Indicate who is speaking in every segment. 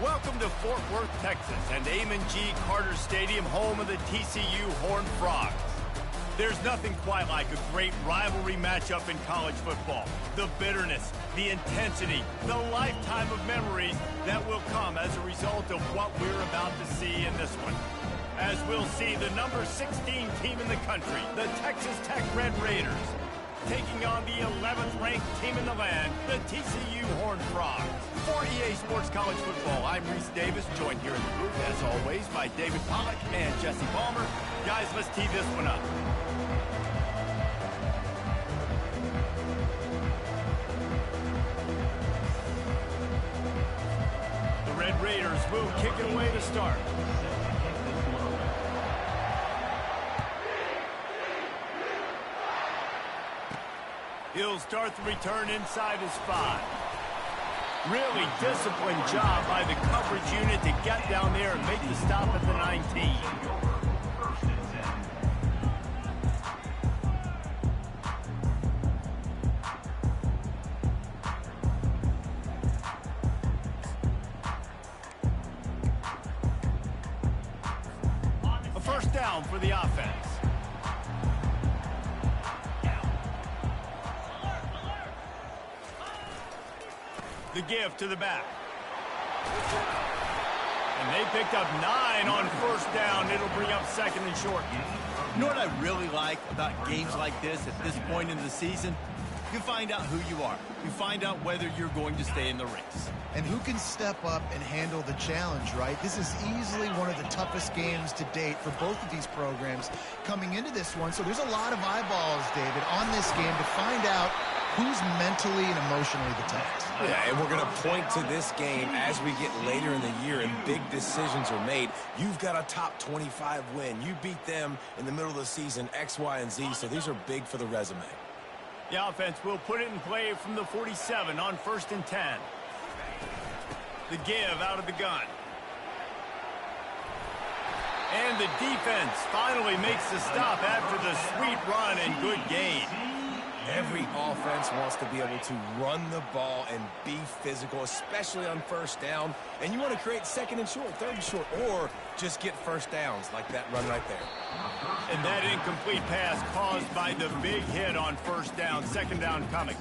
Speaker 1: Welcome to Fort Worth, Texas, and Amon G. Carter Stadium, home of the TCU Horned Frogs. There's nothing quite like a great rivalry matchup in college football. The bitterness, the intensity, the lifetime of memories that will come as a result of what we're about to see in this one. As we'll see the number 16 team in the country, the Texas Tech Red Raiders, taking on the 11th ranked team in the land, the TCU Horned Frogs. For EA Sports College Football, I'm Reese Davis, joined here in the booth, as always, by David Pollack and Jesse Palmer. Guys, let's tee this one up. The Red Raiders will kick it away to start. He'll start the return inside his 5. Really disciplined job by the coverage unit to get down there and make the stop at the 19. A first down for the offense. The give to the back. And they picked up 9 on first down. It'll bring up second and short.
Speaker 2: You know what I really like about games like this at this point in the season? You find out who you are. You find out whether you're going to stay in the race.
Speaker 3: And who can step up and handle the challenge, right? This is easily one of the toughest games to date for both of these programs coming into this one. So there's a lot of eyeballs, David, on this game to find out who's mentally and emotionally the toughest.
Speaker 4: Yeah, and we're going to point to this game as we get later in the year and big decisions are made. You've got a top 25 win. You beat them in the middle of the season, X, Y, and Z, so these are big for the resume.
Speaker 1: The offense will put it in play from the 47 on first and 10. The give out of the gun. And the defense finally makes the stop after the sweet run and good gain.
Speaker 4: Every offense wants to be able to run the ball and be physical, especially on first down. And you want to create second and short, third and short, or just get first downs like that run right there.
Speaker 1: And that incomplete pass caused by the big hit on first down, second down coming.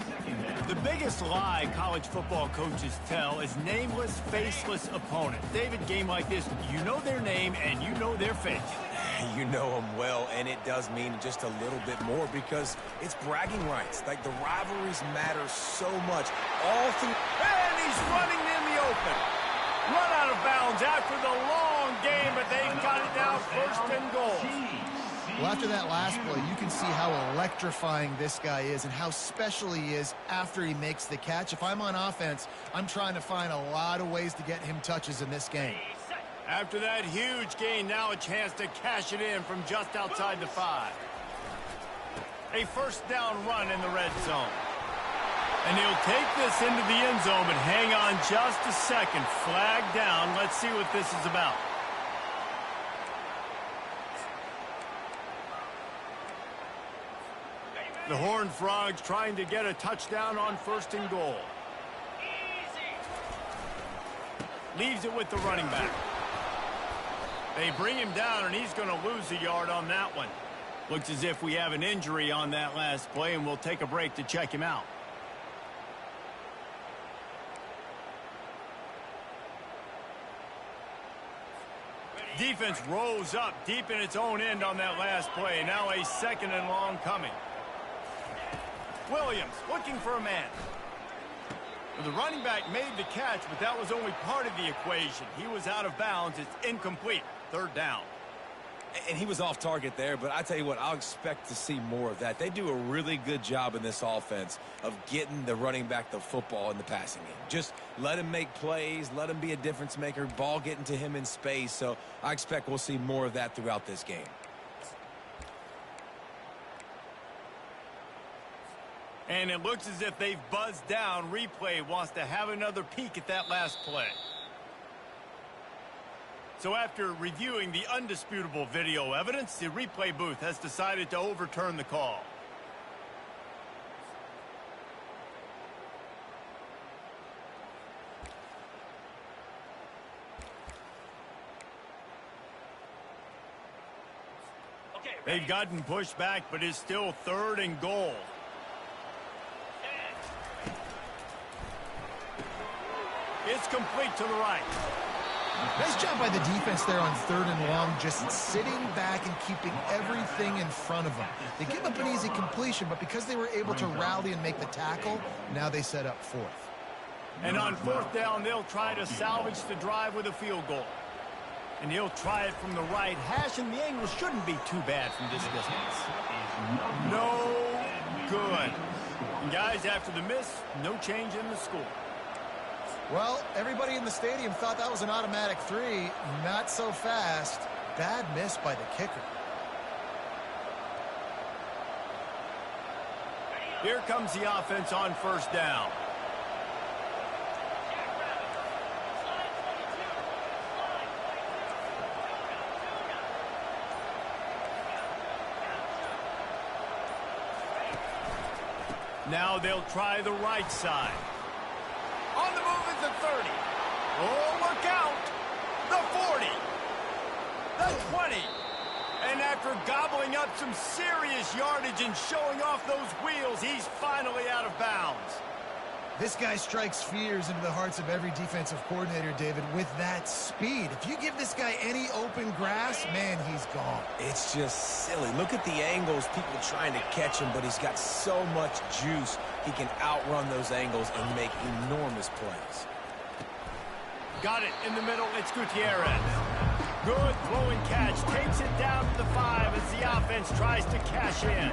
Speaker 1: The biggest lie college football coaches tell is nameless, faceless opponents. David, game like this, you know their name and you know their face.
Speaker 4: You know them well, and it does mean just a little bit more because it's bragging rights. Like, the rivalries matter so much all through.
Speaker 1: And he's running in the open. Run out of bounds after the long game, but they've got it now first and goal.
Speaker 3: Well, after that last play, you can see how electrifying this guy is and how special he is after he makes the catch. If I'm on offense, I'm trying to find a lot of ways to get him touches in this game.
Speaker 1: After that huge gain, now a chance to cash it in from just outside the 5. A first down run in the red zone. And he'll take this into the end zone, but hang on just a second. Flag down. Let's see what this is about. The Horned Frogs trying to get a touchdown on first and goal. Leaves it with the running back. They bring him down, and he's going to lose a yard on that one. Looks as if we have an injury on that last play, and we'll take a break to check him out. Defense rose up deep in its own end on that last play. Now a second and long coming. Williams looking for a man. The running back made the catch, but that was only part of the equation. He was out of bounds. It's incomplete. Third down.
Speaker 4: And he was off target there, but I tell you what, I'll expect to see more of that. They do a really good job in this offense of getting the running back the football in the passing game. Just let him make plays, let him be a difference maker, ball getting to him in space. So I expect we'll see more of that throughout this game.
Speaker 1: And it looks as if they've buzzed down. Replay wants to have another peek at that last play. So after reviewing the undisputable video evidence, the replay booth has decided to overturn the call. They've gotten pushed back, but it's still 3rd and goal. It's complete to the right.
Speaker 3: Nice job by the defense there on 3rd and long, just sitting back and keeping everything in front of them. They give up an easy completion, but because they were able to rally and make the tackle, now they set up 4th.
Speaker 1: And on 4th down, they'll try to salvage the drive with a field goal. And he'll try it from the right hash, and the angle shouldn't be too bad from this distance. No good. And guys, after the miss, no change in the score.
Speaker 3: Well, everybody in the stadium thought that was an automatic 3. Not so fast. Bad miss by the kicker.
Speaker 1: Here comes the offense on 1st down. Now they'll try the right side. On the move is the 30. Oh, look out. The 40. The 20. And after gobbling up some serious yardage and showing off those wheels, he's finally out of bounds.
Speaker 3: This guy strikes fears into the hearts of every defensive coordinator, David, with that speed. If you give this guy any open grass, man, he's gone.
Speaker 4: It's just silly. Look at the angles, people trying to catch him, but he's got so much juice. He can outrun those angles and make enormous plays.
Speaker 1: Got it in the middle. It's Gutierrez. Good throwing catch. Takes it down to the 5 as the offense tries to cash in.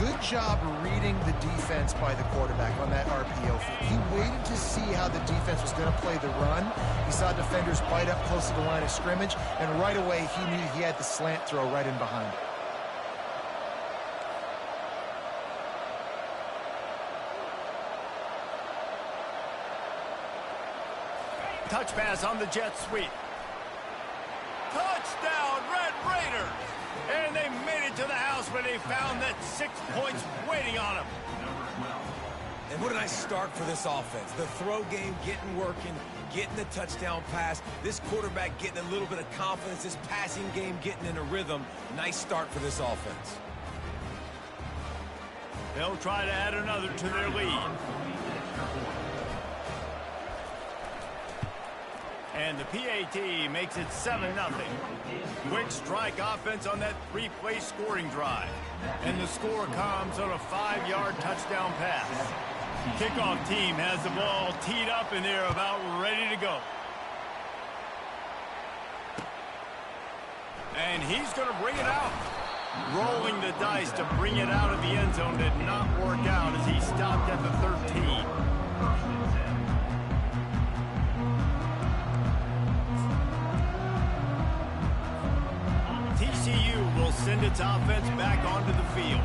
Speaker 3: Good job reading the defense by the quarterback on that RPO feed. He waited to see how the defense was going to play the run. He saw defenders bite up close to the line of scrimmage, and right away he knew he had the slant throw right in behind it.
Speaker 1: Touch pass on the jet sweep. Touchdown, Red Raiders! And they made it to the house where they found that 6 points waiting on them.
Speaker 4: And what a nice start for this offense. The throw game getting working, getting the touchdown pass. This quarterback getting a little bit of confidence. This passing game getting in a rhythm. Nice start for this offense.
Speaker 1: They'll try to add another to their lead. And the PAT makes it 7-0. Quick strike offense on that 3-play scoring drive. And the score comes on a 5-yard touchdown pass. Kickoff team has the ball teed up and they're about ready to go. And he's going to bring it out. Rolling the dice to bring it out of the end zone did not work out as he stopped at the 13. TCU will send its offense back onto the field.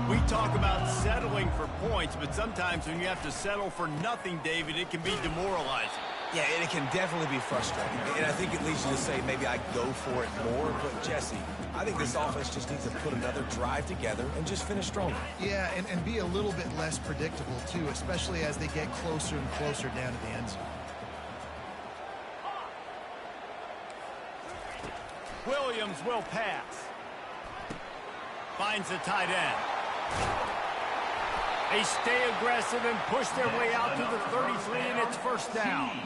Speaker 1: We talk about settling for points, but sometimes when you have to settle for nothing, David, it can be demoralizing.
Speaker 4: Yeah, and it can definitely be frustrating. And I think it leads you to say maybe I go for it more. But, Jesse, I think this offense just needs to put another drive together and just finish stronger.
Speaker 3: Yeah, and be a little bit less predictable, too, especially as they get closer and closer down to the end zone.
Speaker 1: Williams will pass. Finds the tight end. They stay aggressive and push their way out to the 33, and it's first down.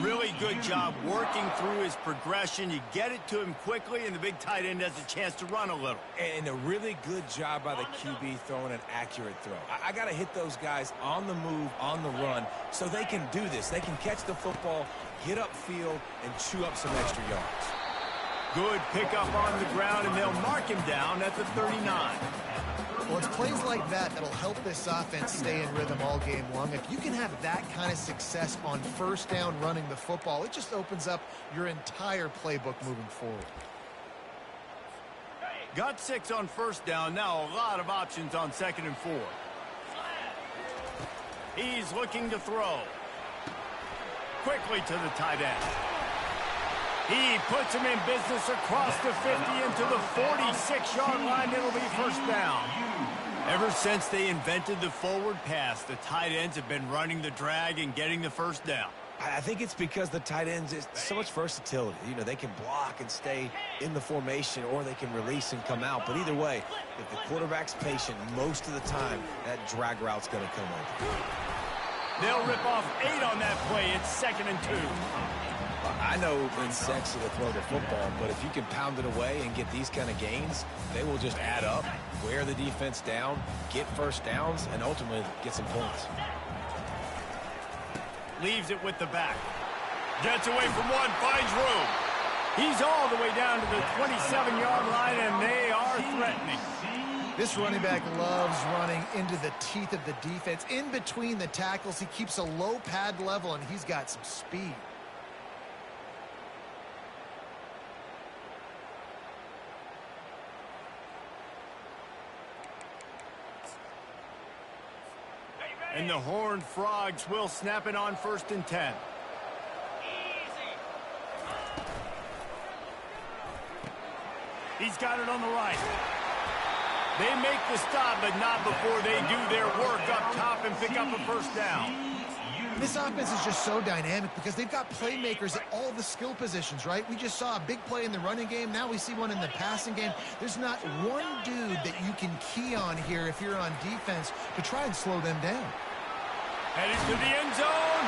Speaker 1: Really good job working through his progression. You get it to him quickly, and the big tight end has a chance to run a little.
Speaker 4: And a really good job by the QB throwing an accurate throw. I got to hit those guys on the move, on the run, so they can do this. They can catch the football, get upfield, and chew up some extra yards.
Speaker 1: Good pickup on the ground, and they'll mark him down at the 39.
Speaker 3: Well, it's plays like that that'll help this offense stay in rhythm all game long. If you can have that kind of success on first down running the football, it just opens up your entire playbook moving forward.
Speaker 1: Got 6 on first down. Now a lot of options on 2nd and 4. He's looking to throw. Quickly to the tight end. He puts him in business across the 50 into the 46-yard line. It'll be first down. Ever since they invented the forward pass, the tight ends have been running the drag and getting the first down.
Speaker 4: I think it's because the tight ends is so much versatility. You know, they can block and stay in the formation, or they can release and come out. But either way, if the quarterback's patient most of the time, that drag route's going to come open.
Speaker 1: They'll rip off 8 on that play. It's 2nd and 2.
Speaker 4: I know it's sexy to throw the football, but if you can pound it away and get these kind of gains, they will just add up, wear the defense down, get first downs, and ultimately get some points.
Speaker 1: Leaves it with the back. Gets away from one, finds room. He's all the way down to the 27-yard line, and they are threatening.
Speaker 3: This running back loves running into the teeth of the defense. In between the tackles, he keeps a low pad level, and he's got some speed.
Speaker 1: And the Horned Frogs will snap it on 1st and 10. He's got it on the right. They make the stop, but not before they do their work up top and pick up a 1st down.
Speaker 3: This offense is just so dynamic because they've got playmakers at all the skill positions, right? We just saw a big play in the running game. Now we see one in the passing game. There's not one dude that you can key on here if you're on defense to try and slow them down.
Speaker 1: Headed to the end zone.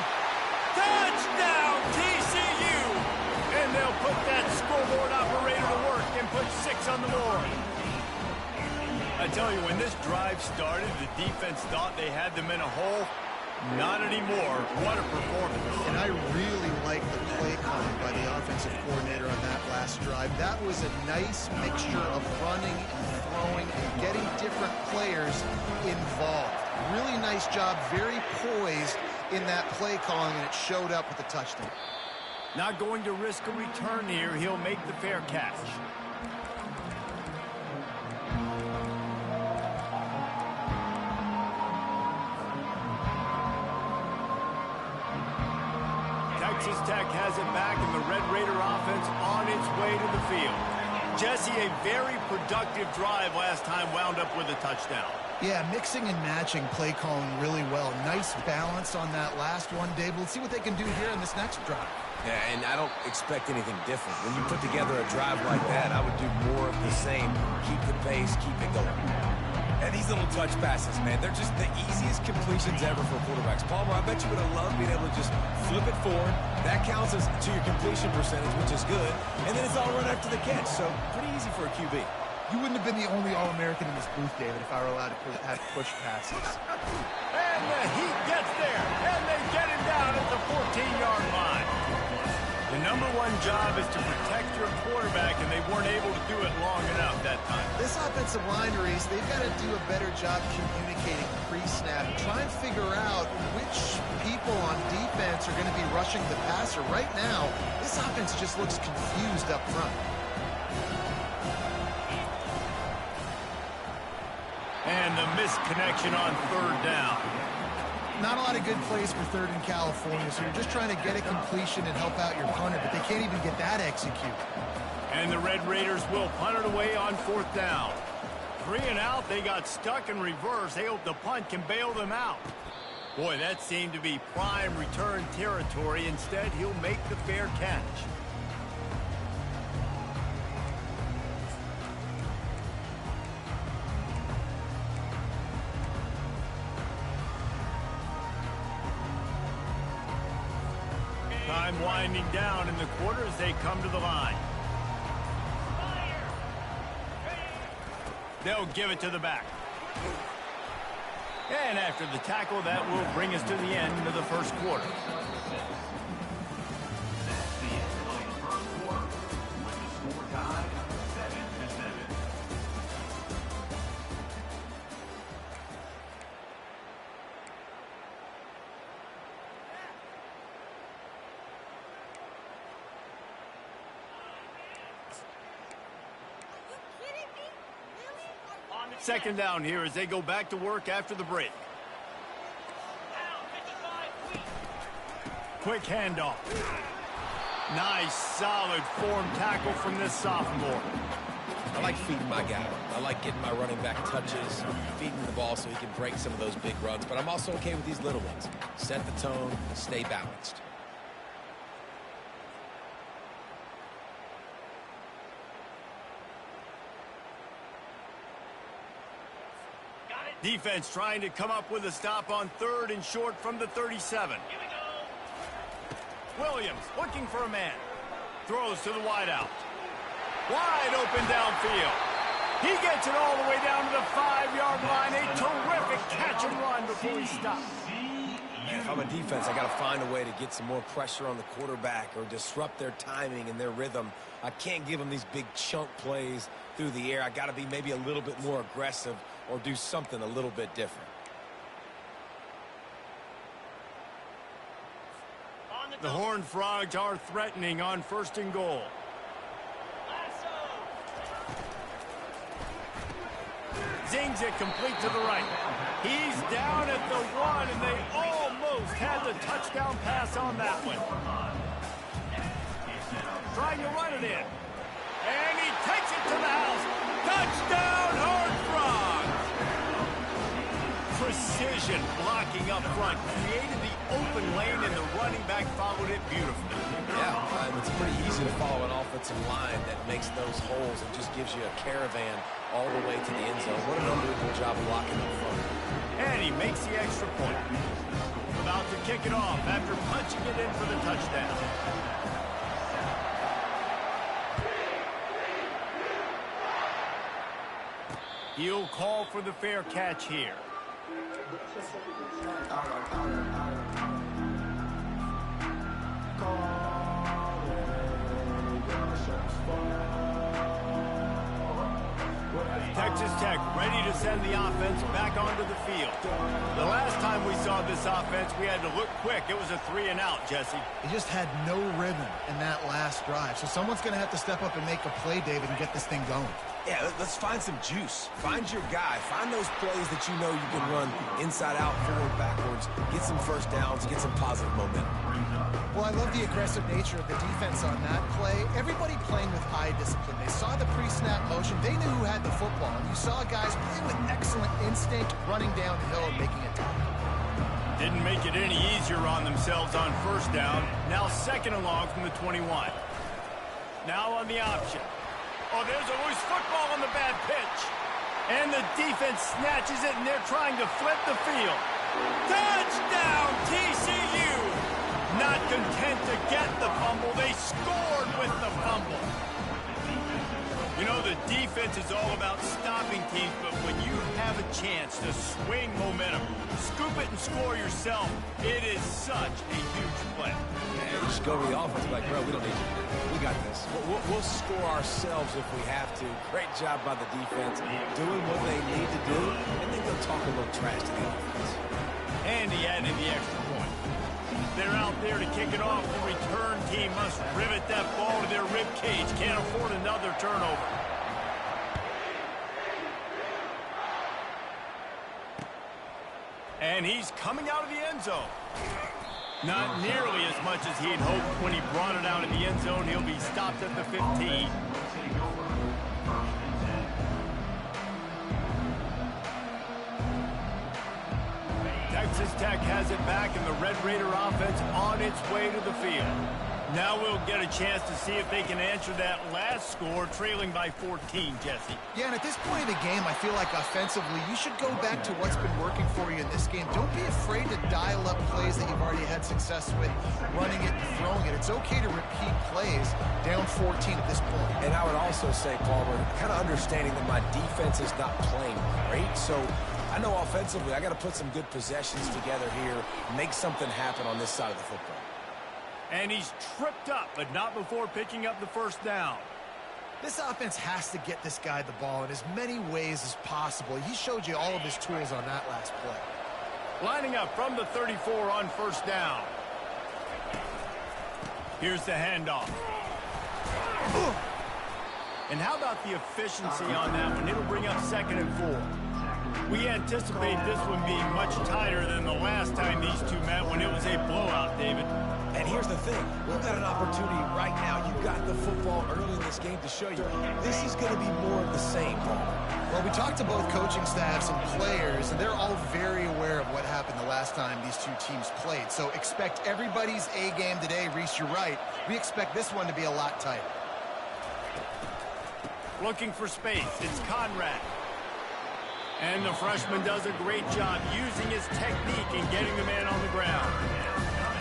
Speaker 1: Touchdown, TCU! And they'll put that scoreboard operator to work and put 6 on the board. I tell you, when this drive started, the defense thought they had them in a hole. Not anymore. What a performance.
Speaker 3: And I really like the play calling by the offensive coordinator on that last drive. That was a nice mixture of running and throwing and getting different players involved. Really nice job, very poised in that play calling, and it showed up with a touchdown.
Speaker 1: Not going to risk a return here. He'll make the fair catch. Texas Tech has it back, and the Red Raider offense on its way to the field. Jesse, a very productive drive last time, wound up with a touchdown.
Speaker 3: Yeah, mixing and matching play calling really well. Nice balance on that last one, Dave. Let's see what they can do here in this next drive.
Speaker 4: Yeah, and I don't expect anything different. When you put together a drive like that, I would do more of the same. Keep the pace, keep it going. And these little touch passes, man, they're just the easiest completions ever for quarterbacks. Palmer, I bet you would have loved being able to just flip it forward. That counts as to your completion percentage, which is good. And then it's all run after the catch, so pretty easy for a QB.
Speaker 3: You wouldn't have been the only All-American in this booth, David, if I were allowed to have push passes.
Speaker 1: And the Heat gets there, and they get him down at the 14-yard line. The #1 job is to protect your quarterback, and they weren't able to do it long enough that time.
Speaker 3: This offensive line, Reese, they've got to do a better job communicating pre-snap and try and figure out which people on defense are going to be rushing the passer. Right now, this offense just looks confused up front.
Speaker 1: And the missed connection on 3rd down.
Speaker 3: Not a lot of good plays for 3rd in California, so you're just trying to get a completion and help out your punter, but they can't even get that executed.
Speaker 1: And the Red Raiders will punt it away on 4th down. 3 and out, they got stuck in reverse. They hope the punt can bail them out. Boy, that seemed to be prime return territory. Instead, he'll make the fair catch. Time winding down in the quarter as they come to the line. They'll give it to the back. And after the tackle, that will bring us to the end of the 1st quarter. Second down here as they go back to work after the break. Quick handoff. Nice, solid form tackle from this sophomore.
Speaker 4: I like feeding my guy. I like getting my running back touches, feeding the ball so he can break some of those big runs. But I'm also okay with these little ones. Set the tone, stay balanced.
Speaker 1: Defense trying to come up with a stop on 3rd and short from the 37. Williams looking for a man. Throws to the wideout. Wide open downfield. He gets it all the way down to the 5-yard line. A terrific catch and run before he stops.
Speaker 4: Man, if I'm a defense, I got to find a way to get some more pressure on the quarterback or disrupt their timing and their rhythm. I can't give them these big chunk plays through the air. I got to be maybe a little bit more aggressive or do something a little bit different.
Speaker 1: The Horned Frogs are threatening on 1st and goal. Zings it complete to the right. He's down at the 1, and they almost had the touchdown pass on that one. Trying to run it in. And he takes it to the house. Touchdown, Horned Frogs! Precision blocking up front. Created the open lane, and the running back followed it beautifully.
Speaker 4: Yeah, it's pretty easy to follow an offensive line that makes those holes and just gives you a caravan all the way to the end zone. What an unbelievable job of blocking up front.
Speaker 1: And he makes the extra point. About to kick it off after punching it in for the touchdown. He'll call for the fair catch here. Texas Tech ready to send the offense back onto the field. The last time we saw this offense, we had to look quick. It was a 3-and-out, Jesse.
Speaker 3: He just had no rhythm in that last drive. So someone's going to have to step up and make a play, David, and get this thing going.
Speaker 4: Yeah, let's find some juice. Find your guy. Find those plays that you know you can run inside out, forward, backwards. Get some first downs. Get some positive momentum.
Speaker 3: Well, I love the aggressive nature of the defense on that play. Everybody playing with eye discipline. They saw the pre-snap motion. They knew who had the football. And you saw guys playing with excellent instinct, running down the hill and making it time.
Speaker 1: Didn't make it any easier on themselves on 1st down. Now 2nd and long from the 21. Now on the option. Oh, there's a loose football on the bad pitch. And the defense snatches it, and they're trying to flip the field. Touchdown, TCU! Not content to get the fumble, they scored with the fumble. You know, the defense is all about stopping teams, but when you have a chance to swing momentum, scoop it and score yourself, it is such a huge play.
Speaker 4: Yeah, you just go to the offense like, bro, we don't need you. We got this. We'll score ourselves if we have to. Great job by the defense, doing what they need to do, and then go talk a little trash to the offense.
Speaker 1: And he added the extra point. They're out there to kick it off. The return team must rivet that ball to their rib cage. Can't afford another turnover. And he's coming out of the end zone. Not nearly as much as he'd hoped when he brought it out of the end zone. He'll be stopped at the 15. Texas Tech has it back, and the Red Raider offense on its way to the field. Now we'll get a chance to see if they can answer that last score, trailing by 14, Jesse.
Speaker 3: Yeah, and at this point of the game, I feel like offensively, you should go back to what's been working for you in this game. Don't be afraid to dial up plays that you've already had success with, running it and throwing it. It's okay to repeat plays down 14 at this point.
Speaker 4: And I would also say, Palmer, kind of understanding that my defense is not playing great, so I know offensively I got to put some good possessions together here, make something happen on this side of the football.
Speaker 1: And he's tripped up, but not before picking up the 1st down.
Speaker 3: This offense has to get this guy the ball in as many ways as possible. He showed you all of his tools on that last play.
Speaker 1: Lining up from the 34 on 1st down. Here's the handoff. And how about the efficiency on that one? It'll bring up 2nd and 4. We anticipate this one being much tighter than the last time these two met when it was a blowout, David.
Speaker 4: And here's the thing. We've got an opportunity right now. You've got the football early in this game to show you. This is going to be more of the same, Paul.
Speaker 3: Well, we talked to both coaching staffs and players, and they're all very aware of what happened the last time these two teams played. So expect everybody's A game today. Reese, you're right. We expect this one to be a lot tighter.
Speaker 1: Looking for space. It's Conrad. And the freshman does a great job using his technique and getting the man on the ground.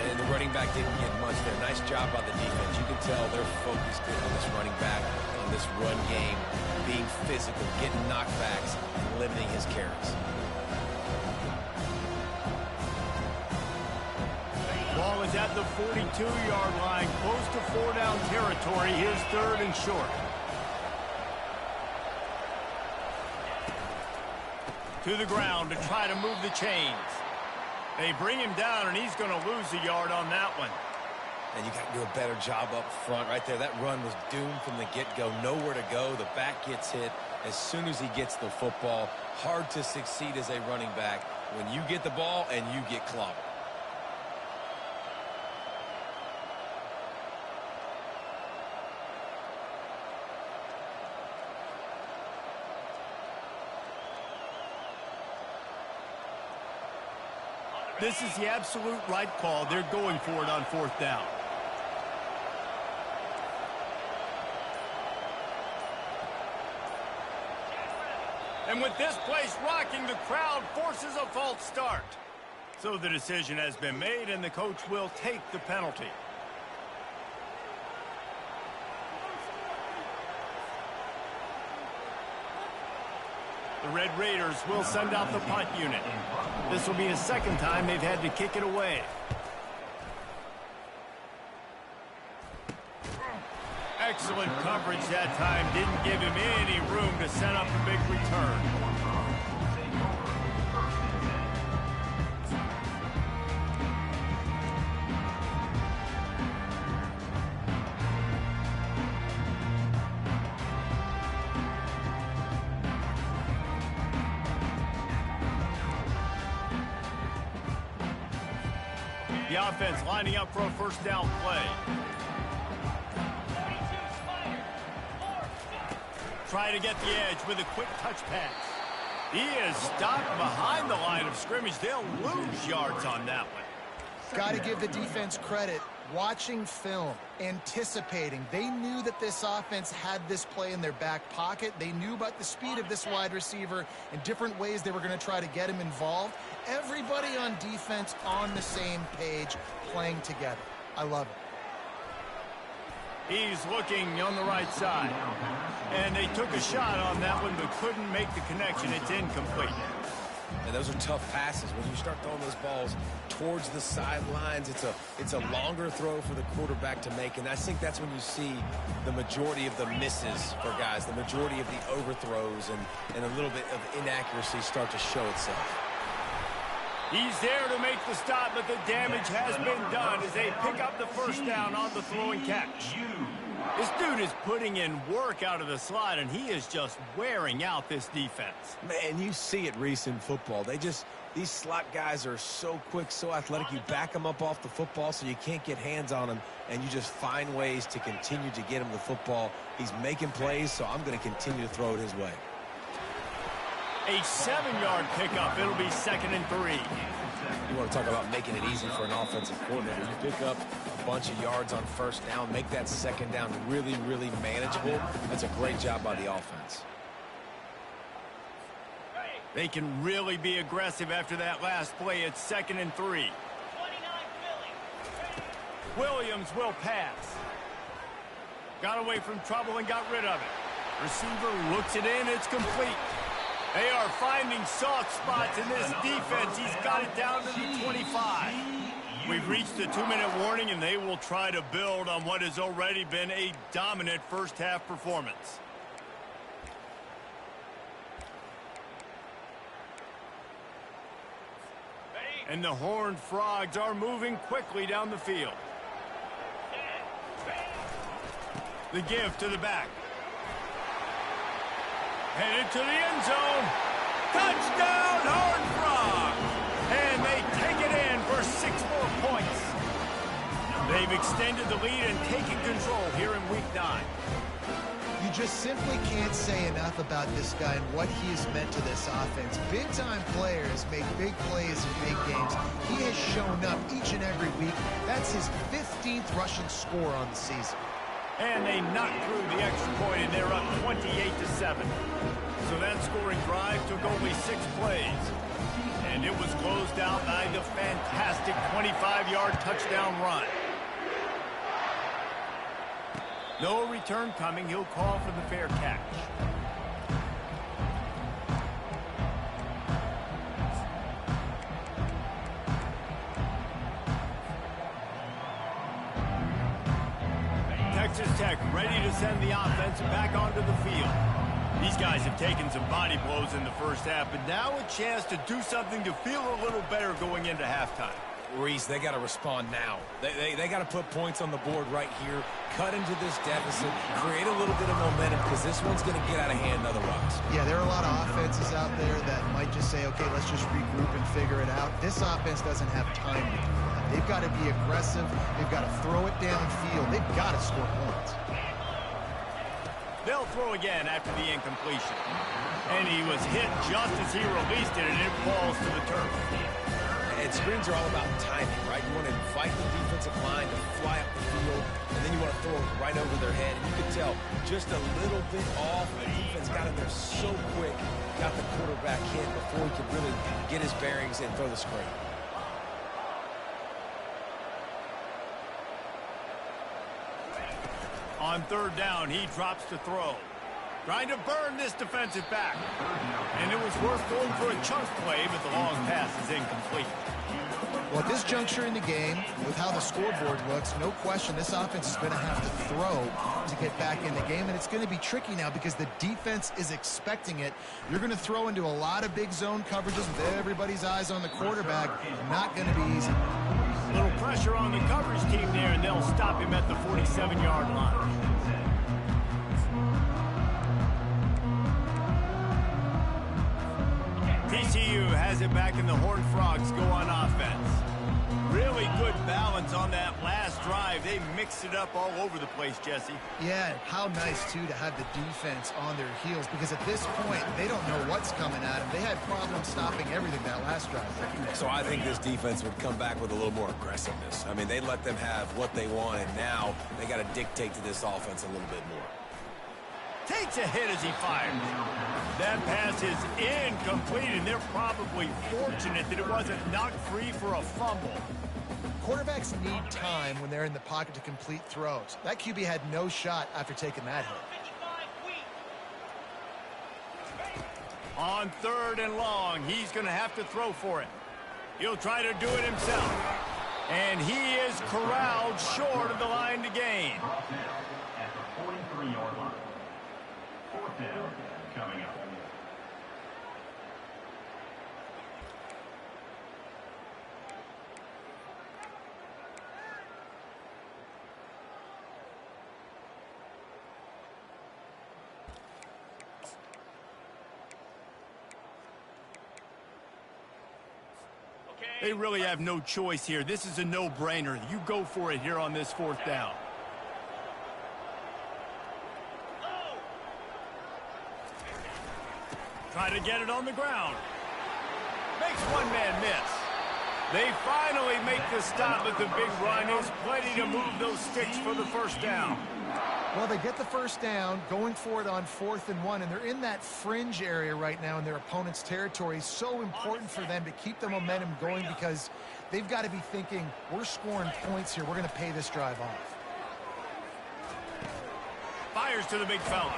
Speaker 4: And the running back didn't get much there. Nice job by the defense. You can tell they're focused in on this running back, on this run game, being physical, getting knockbacks, and limiting his carries.
Speaker 1: Ball is at the 42-yard line, close to 4-down territory. Here's 3rd and short. To the ground to try to move the chains. They bring him down, and he's going to lose a yard on that one.
Speaker 4: And you got to do a better job up front right there. That run was doomed from the get-go. Nowhere to go. The back gets hit as soon as he gets the football. Hard to succeed as a running back when you get the ball and you get clobbered.
Speaker 1: This is the absolute right call. They're going for it on 4th down. And with this place rocking, the crowd forces a false start. So the decision has been made, and the coach will take the penalty. The Red Raiders will send out the punt unit. This will be the 2nd time they've had to kick it away. Excellent coverage that time. Didn't give him any room to set up a big return. The offense lining up for a 1st down play. Try to get the edge with a quick touch pass. He is stopped behind the line of scrimmage. They'll lose yards on that one.
Speaker 3: Got to give the defense credit. Watching film, anticipating. They knew that this offense had this play in their back pocket. They knew about the speed of this wide receiver and different ways they were going to try to get him involved. Everybody on defense on the same page, playing together. I love it.
Speaker 1: He's looking on the right side. And they took a shot on that one, but couldn't make the connection. It's incomplete.
Speaker 4: And those are tough passes. When you start throwing those balls towards the sidelines, it's a longer throw for the quarterback to make. And I think that's when you see the majority of the misses for guys, the majority of the overthrows and a little bit of inaccuracy start to show itself.
Speaker 1: He's there to make the stop, but the damage has been done as they pick up the 1st down on the throw and catch. This dude is putting in work out of the slot, and he is just wearing out this defense.
Speaker 4: Man, you see it, Reese, in football. These slot guys are so quick, so athletic. You back them up off the football so you can't get hands on them, and you just find ways to continue to get him the football. He's making plays, so I'm going to continue to throw it his way.
Speaker 1: A 7-yard pickup. It'll be 2nd and 3.
Speaker 4: You want to talk about making it easy for an offensive coordinator. You pick up a bunch of yards on 1st down, make that 2nd down really, really manageable. That's a great job by the offense.
Speaker 1: They can really be aggressive after that last play. It's 2nd and 3. Williams will pass. Got away from trouble and got rid of it. Receiver looks it in. It's complete. They are finding soft spots in this defense. He's got it down to the 25. We've reached the 2-minute warning, and they will try to build on what has already been a dominant 1st half performance. And the Horned Frogs are moving quickly down the field. The give to the back. Headed to the end zone. Touchdown, Horned Frogs! And they take it in for 6 more points. They've extended the lead and taken control here in Week 9.
Speaker 3: You just simply can't say enough about this guy and what he has meant to this offense. Big-time players make big plays in big games. He has shown up each and every week. That's his 15th rushing score on the season.
Speaker 1: And they knock through the extra point, and they're up 28-7. So that scoring drive took only 6 plays. And it was closed out by the fantastic 25-yard touchdown run. No return coming. He'll call for the fair catch. Texas Tech ready to send the offense back onto the field. These guys have taken some body blows in the first half, but now a chance to do something to feel a little better going into halftime.
Speaker 4: Reese, they got to respond now. They got to put points on the board right here, cut into this deficit, create a little bit of momentum, because this one's going to get out of hand otherwise.
Speaker 3: Yeah, there are a lot of offenses out there that might just say, okay, let's just regroup and figure it out. This offense doesn't have time to do that. They've got to be aggressive. They've got to throw it downfield. They've got to score points.
Speaker 1: They'll throw again after the incompletion. And he was hit just as he released it, and it falls to the turf.
Speaker 4: And screens are all about timing, right? You want to invite the defensive line to fly up the field, and then you want to throw it right over their head. And you can tell just a little bit off. The defense got in there so quick, got the quarterback hit before he could really get his bearings and throw the screen.
Speaker 1: On third down, he drops to throw. Trying to burn this defensive back. And it was worth going for a chunk play, but the long pass is incomplete.
Speaker 3: Well, at this juncture in the game, with how the scoreboard looks, no question this offense is going to have to throw to get back in the game, and it's going to be tricky now because the defense is expecting it. You're going to throw into a lot of big zone coverages with everybody's eyes on the quarterback. Not going to be easy.
Speaker 1: A little pressure on the coverage team there, and they'll stop him at the 47-yard line. TCU has it back, and the Horned Frogs go on offense. Really good balance on that last drive. They mixed it up all over the place, Jesse.
Speaker 3: Yeah, how nice, too, to have the defense on their heels, because at this point, they don't know what's coming at them. They had problems stopping everything that last drive.
Speaker 4: So I think this defense would come back with a little more aggressiveness. I mean, they let them have what they want, and now they got to dictate to this offense a little bit more.
Speaker 1: Takes a hit as he fires. That pass is incomplete, and they're probably fortunate that it wasn't knocked free for a fumble.
Speaker 3: Quarterbacks need time when they're in the pocket to complete throws. That QB had no shot after taking that hit.
Speaker 1: On third and long, he's going to have to throw for it. He'll try to do it himself. And he is corralled short of the line to gain.
Speaker 5: At the 43-yard line. Fourth down coming up.
Speaker 1: They really have no choice here. This is a no-brainer. You go for it here on this fourth down. Try to get it on the ground. Makes one man miss. They finally make the stop, but the big run is plenty to move those sticks for the first down.
Speaker 3: Well, they get the first down, going for it on 4th and 1, and they're in that fringe area right now in their opponent's territory. It's so important for them to keep the momentum going because they've got to be thinking, we're scoring points here. We're going to pay this drive off.
Speaker 1: Fires to the big fella.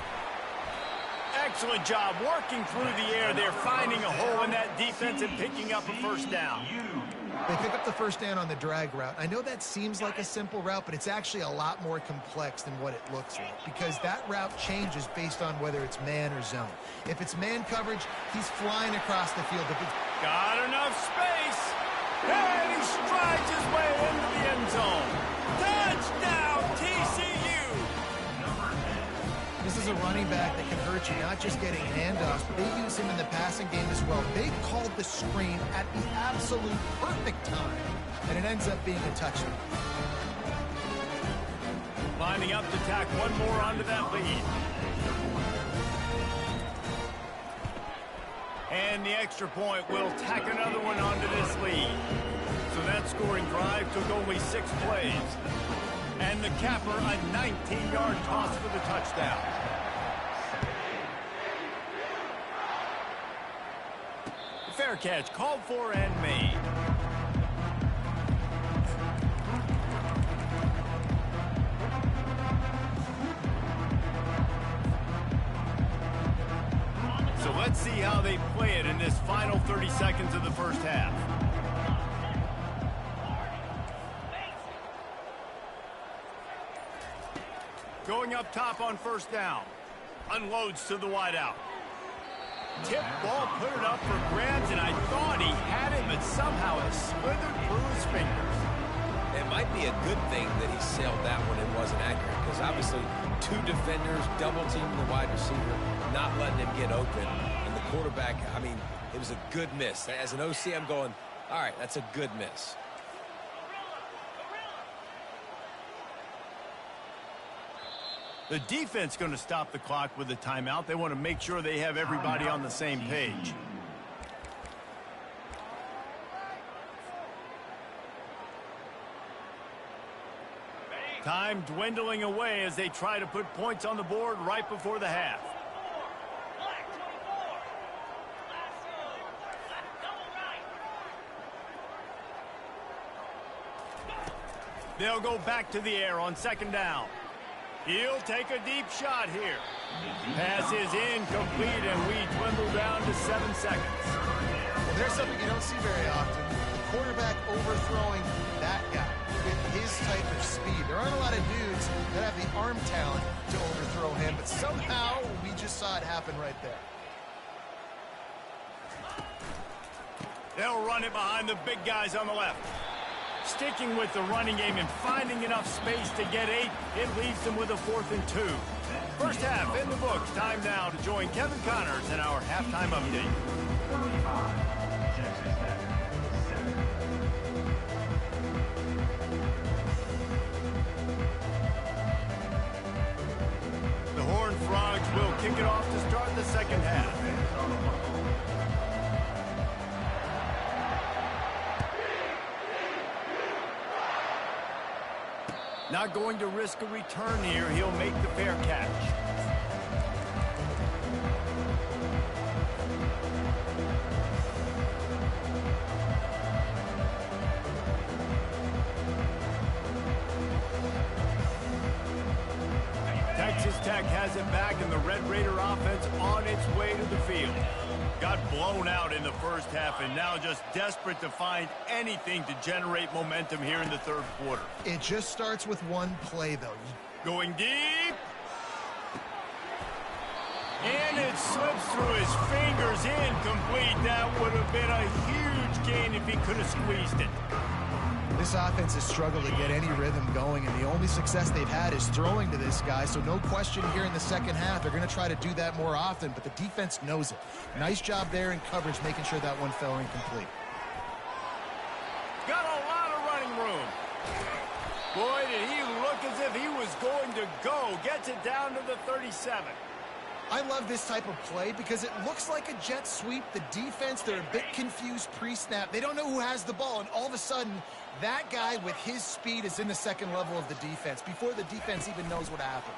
Speaker 1: Excellent job working through the air. They're finding a hole in that defense and picking up a first down.
Speaker 3: They pick up the first down on the drag route. I know that seems like a simple route, but it's actually a lot more complex than what it looks like because that route changes based on whether it's man or zone. If it's man coverage, he's flying across the field. If it's...
Speaker 1: Got enough space. And he strides his way into the end zone. Touchdown, TCU.
Speaker 3: This is a running back that can hurt you, not just getting handoffs, but they use him in the passing game as well. They called the screen at the absolute perfect time, and it ends up being a touchdown.
Speaker 1: Lining up to tack one more onto that lead. And the extra point will tack another one onto this lead. So that scoring drive took only 6 plays. And the capper, a 19-yard toss for the touchdown. Fair catch called for and made. So let's see how they play it in this final 30 seconds of the first half. Going up top on first down. Unloads to the wideout. Tip ball, put it up for grabs, and I thought he had it, but somehow it slithered through his fingers.
Speaker 4: It might be a good thing that he sailed that one and wasn't accurate, because obviously two defenders, double teaming the wide receiver, not letting him get open. And the quarterback, I mean, it was a good miss. As an OC, I'm going, all right, that's a good miss.
Speaker 1: The defense going to stop the clock with a timeout. They want to make sure they have everybody on the same page. Time dwindling away as they try to put points on the board right before the half. They'll go back to the air on second down. He'll take a deep shot here. Pass is incomplete, and we dwindle down to 7 seconds.
Speaker 3: Well, there's something you don't see very often. The quarterback overthrowing that guy with his type of speed. There aren't a lot of dudes that have the arm talent to overthrow him, but somehow we just saw it happen right there.
Speaker 1: They'll run it behind the big guys on the left. Sticking with the running game and finding enough space to get 8, it leaves them with a 4th and 2. First half in the books. Time now to join Kevin Connors in our halftime update.
Speaker 5: 35, Texas Tech, 7.
Speaker 1: The Horned Frogs will kick it off to start the second half. Not going to risk a return here. He'll make the fair catch. Texas Tech has it back, and the Red Raider offense on its way to the field. Got blown out in the first half and now just desperate to find anything to generate momentum here in the third quarter.
Speaker 3: It just starts with one play, though.
Speaker 1: Going deep. And it slips through his fingers, incomplete. That would have been a huge gain if he could have squeezed it.
Speaker 3: This offense has struggled to get any rhythm going, and the only success they've had is throwing to this guy, so no question here in the second half. They're going to try to do that more often, but the defense knows it. Nice job there in coverage, making sure that one fell incomplete.
Speaker 1: Got a lot of running room. Boy, did he look as if he was going to go. Gets it down to the 37.
Speaker 3: I love this type of play because it looks like a jet sweep. The defense, they're a bit confused pre-snap. They don't know who has the ball, and all of a sudden, that guy with his speed is in the second level of the defense before the defense even knows what happened.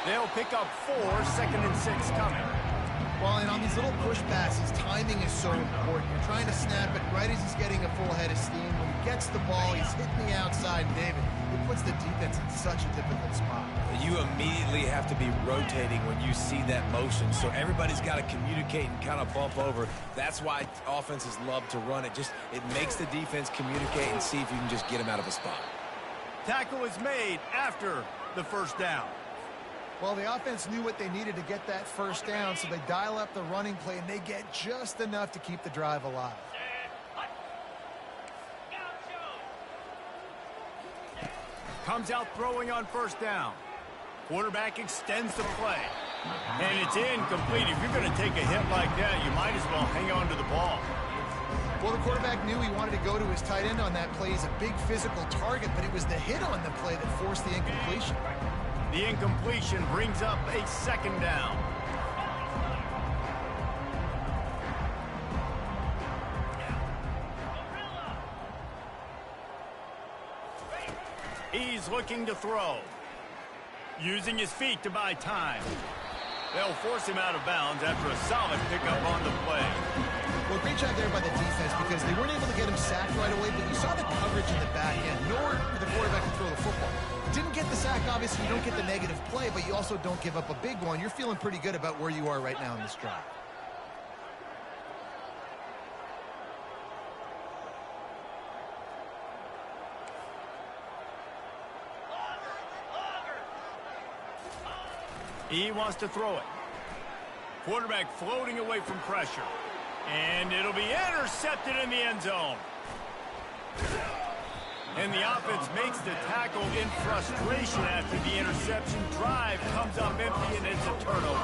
Speaker 1: They'll pick up 4, 2nd and 6 coming.
Speaker 3: Well, and on these little push passes, timing is so important. You're trying to snap it right as he's getting a full head of steam. When he gets the ball, he's hitting the outside, and David, it puts the defense in such a difficult spot.
Speaker 4: You immediately have to be rotating when you see that motion, so everybody's got to communicate and kind of bump over. That's why offenses love to run it. It makes the defense communicate and see if you can just get him out of a spot.
Speaker 1: Tackle is made after the first down.
Speaker 3: Well, the offense knew what they needed to get that first down, so they dial up the running play, and they get just enough to keep the drive alive.
Speaker 1: Comes out throwing on first down. Quarterback extends the play. And it's incomplete. If you're going to take a hit like that, you might as well hang on to the ball.
Speaker 3: Well, the quarterback knew he wanted to go to his tight end on that play. He's a big physical target, but it was the hit on the play that forced the incompletion.
Speaker 1: The incompletion brings up a 2nd down. He's looking to throw. Using his feet to buy time. They'll force him out of bounds after a solid pickup on the play.
Speaker 3: Well, great job there by the defense because they weren't able to get him sacked right away, but you saw the coverage in the back end. Nowhere for the quarterback to throw the football. Didn't get the sack, obviously. You don't get the negative play, but you also don't give up a big one. You're feeling pretty good about where you are right now in this drive.
Speaker 1: He wants to throw it. Quarterback floating away from pressure. And it'll be intercepted in the end zone. And the offense makes the tackle in frustration after the interception. Drive comes up empty, and it's a turnover.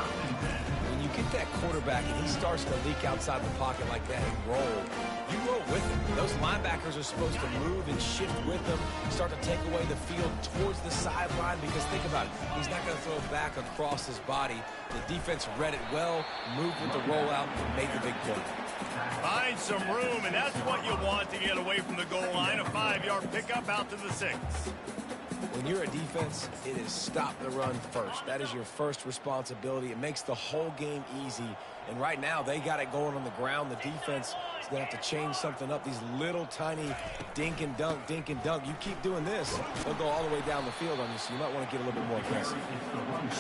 Speaker 4: When you get that quarterback and he starts to leak outside the pocket like that and roll, you roll with him. Those linebackers are supposed to move and shift with him, start to take away the field towards the sideline because think about it, he's not going to throw it back across his body. The defense read it well, moved with the rollout, and made the big play.
Speaker 1: Find some room, and that's what you want to get away from the goal line. A 5-yard pickup out to the 6.
Speaker 4: When you're a defense, it is stop the run first. That is your first responsibility. It makes the whole game easy. And right now, they got it going on the ground. The defense is going to have to change something up. These little tiny dink and dunk, dink and dunk. You keep doing this, they'll go all the way down the field on you, so you might want to get a little bit more aggressive.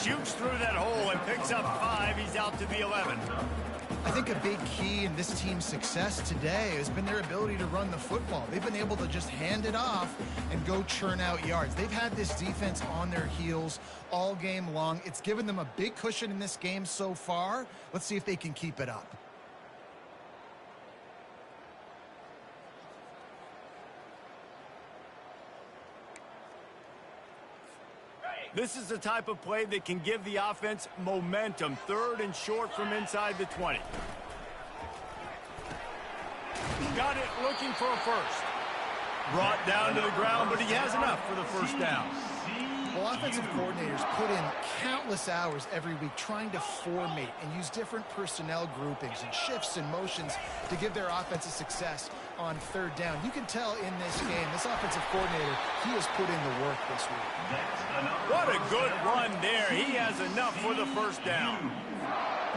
Speaker 1: Shoots through that hole and picks up 5. He's out to the 11.
Speaker 3: I think a big key in this team's success today has been their ability to run the football. They've been able to just hand it off and go churn out yards. They've had this defense on their heels all game long. It's given them a big cushion in this game so far. Let's see if they can keep it up.
Speaker 1: This is the type of play that can give the offense momentum. 3rd and short from inside the 20. Got it looking for a first. Brought down to the ground, but he has enough for the first down.
Speaker 3: Well, offensive coordinators put in countless hours every week trying to formate and use different personnel groupings and shifts and motions to give their offense a success on 3rd down. You can tell in this game, this offensive coordinator, he has put in the work this week.
Speaker 1: What a good run there. He has enough for the first down.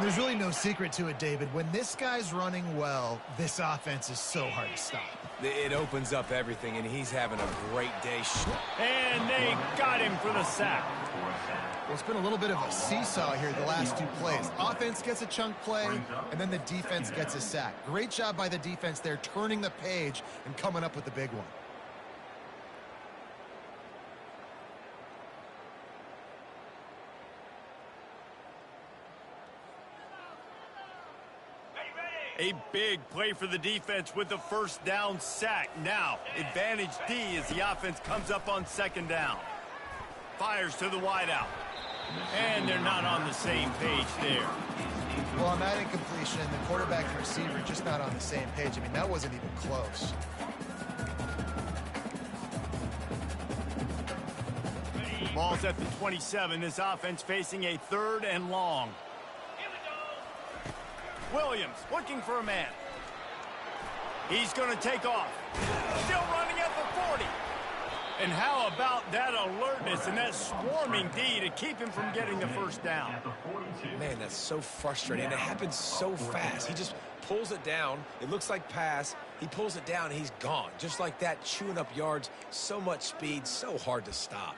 Speaker 3: There's really no secret to it, David. When this guy's running well, this offense is so hard to stop.
Speaker 4: It opens up everything, and he's having a great day.
Speaker 1: And they got him for the sack.
Speaker 3: Well, it's been a little bit of a seesaw here the last 2 plays. Offense gets a chunk play, and then the defense gets a sack. Great job by the defense there, turning the page and coming up with the big one.
Speaker 1: A big play for the defense with the first down sack. Now, advantage D as the offense comes up on 2nd down. Fires to the wideout. And they're not on the same page there.
Speaker 3: Well, on that incompletion, the quarterback and receiver just not on the same page. I mean, that wasn't even close.
Speaker 1: Ball's at the 27. This offense facing a 3rd and long. Williams looking for a man. He's going to take off. Still running at the 40. And how about that alertness and that swarming D to keep him from getting the first down?
Speaker 4: Man, that's so frustrating. And it happens so fast. He just pulls it down. It looks like pass. He pulls it down, and he's gone. Just like that, chewing up yards. So much speed, so hard to stop.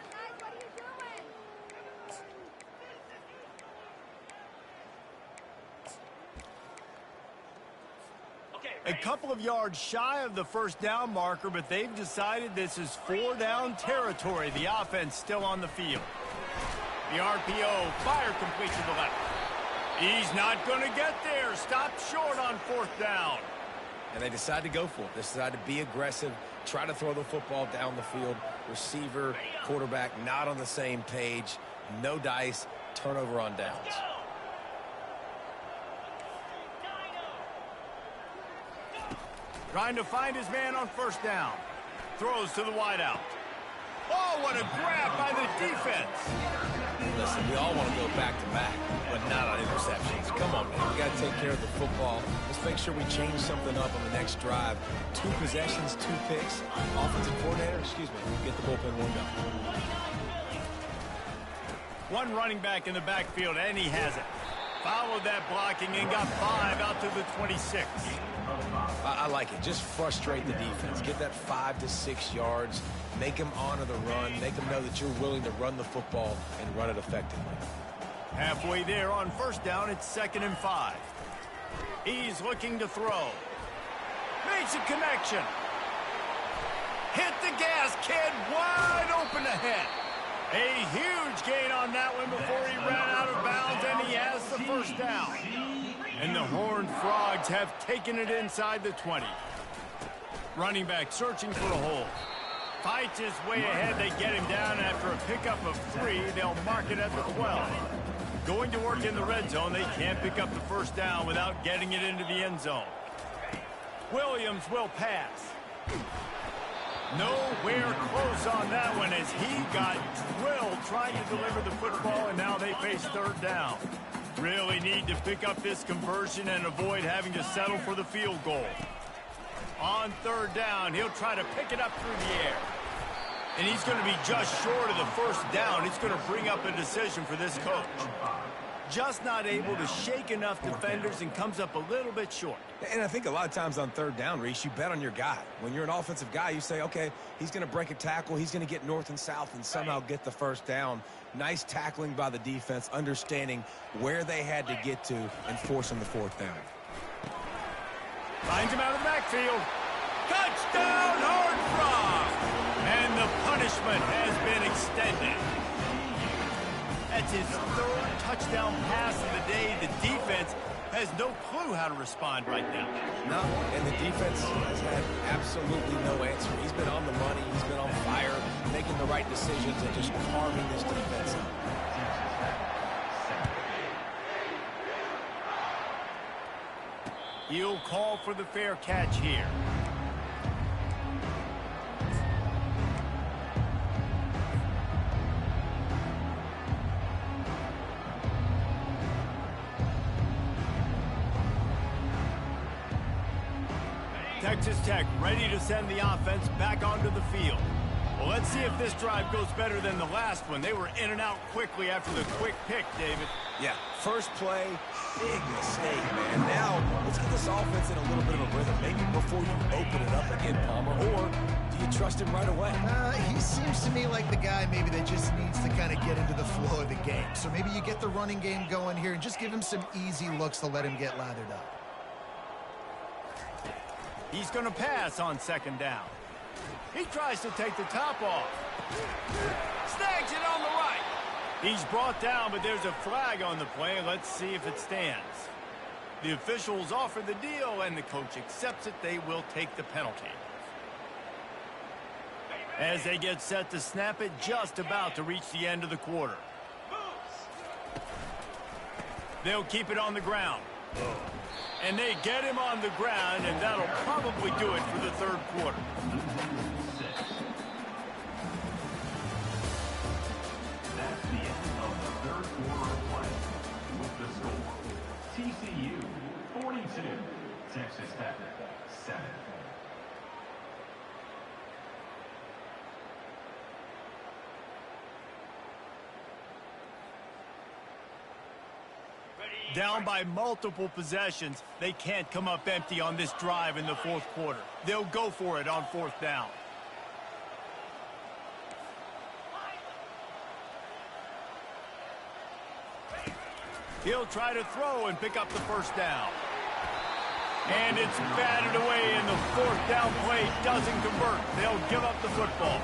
Speaker 1: A couple of yards shy of the first down marker, but they've decided this is 4-down territory. The offense still on the field. The RPO, fire complete to the left. He's not going to get there. Stopped short on 4th down.
Speaker 4: And they decide to go for it. They decide to be aggressive, try to throw the football down the field. Receiver, quarterback, not on the same page. No dice, turnover on downs.
Speaker 1: Trying to find his man on 1st down. Throws to the wideout. Oh, what a grab by the defense.
Speaker 4: Listen, we all want to go back-to-back, but not on interceptions. Come on, man. We got to take care of the football. Let's make sure we change something up on the next drive. 2 possessions, 2 picks. Offensive coordinator, get the bullpen warmed up.
Speaker 1: One running back in the backfield, and he has it. Followed that blocking and got 5 out to the 26.
Speaker 4: I like it. Just frustrate the defense. Get that 5 to 6 yards. Make them honor the run. Make them know that you're willing to run the football and run it effectively.
Speaker 1: Halfway there on first down, it's 2nd and 5. He's looking to throw. Makes a connection. Hit the gas, kid. Wide open ahead. A huge gain on that one before he ran out of bounds, and he has the first down. And the Horned Frogs have taken it inside the 20. Running back searching for a hole. Fights his way ahead. They get him down after a pickup of 3. They'll mark it at the 12. Going to work in the red zone. They can't pick up the first down without getting it into the end zone. Williams will pass. Nowhere close on that one as he got drilled trying to deliver the football, and now they face 3rd down. Really need to pick up this conversion and avoid having to settle for the field goal. On 3rd down, he'll try to pick it up through the air. And he's going to be just short of the first down. It's going to bring up a decision for this coach. Just not able to shake enough defenders and comes up a little bit short.
Speaker 4: And I think a lot of times on 3rd down, Reese, you bet on your guy. When you're an offensive guy, you say, okay, he's going to break a tackle. He's going to get north and south and somehow get the first down. Nice tackling by the defense, understanding where they had to get to and forcing the 4th down.
Speaker 1: Finds him out of the backfield. Touchdown, Horned Frogs! And the punishment has been extended. That's his 3rd touchdown pass of the day. The defense has no clue how to respond right now.
Speaker 4: No, and the defense has had absolutely no answer. He's been on the money. He's been on fire, making the right decisions and just carving this defense up.
Speaker 1: He'll call for the fair catch here. Texas Tech ready to send the offense back onto the field. Well, let's see if this drive goes better than the last one. They were in and out quickly after the quick pick, David.
Speaker 4: Yeah, first play, big mistake, man. Now, let's get this offense in a little bit of a rhythm. Maybe before you open it up again, Palmer, or do you trust him right away?
Speaker 3: He seems to me like the guy maybe that just needs to kind of get into the flow of the game. So maybe you get the running game going here and just give him some easy looks to let him get lathered up.
Speaker 1: He's going to pass on 2nd down. He tries to take the top off. Snags it on the right. He's brought down, but there's a flag on the play. Let's see if it stands. The officials offer the deal, and the coach accepts it. They will take the penalty. As they get set to snap it, just about to reach the end of the quarter. They'll keep it on the ground. And they get him on the ground, and that'll probably do it for the 3rd quarter.
Speaker 5: That's the end of the 3rd quarter of play. With the score, TCU 42, Texas Tech 7.
Speaker 1: Down by multiple possessions, they can't come up empty on this drive in the 4th quarter. They'll go for it on 4th down. He'll try to throw and pick up the first down. And it's batted away, and the 4th down play doesn't convert. They'll give up the football.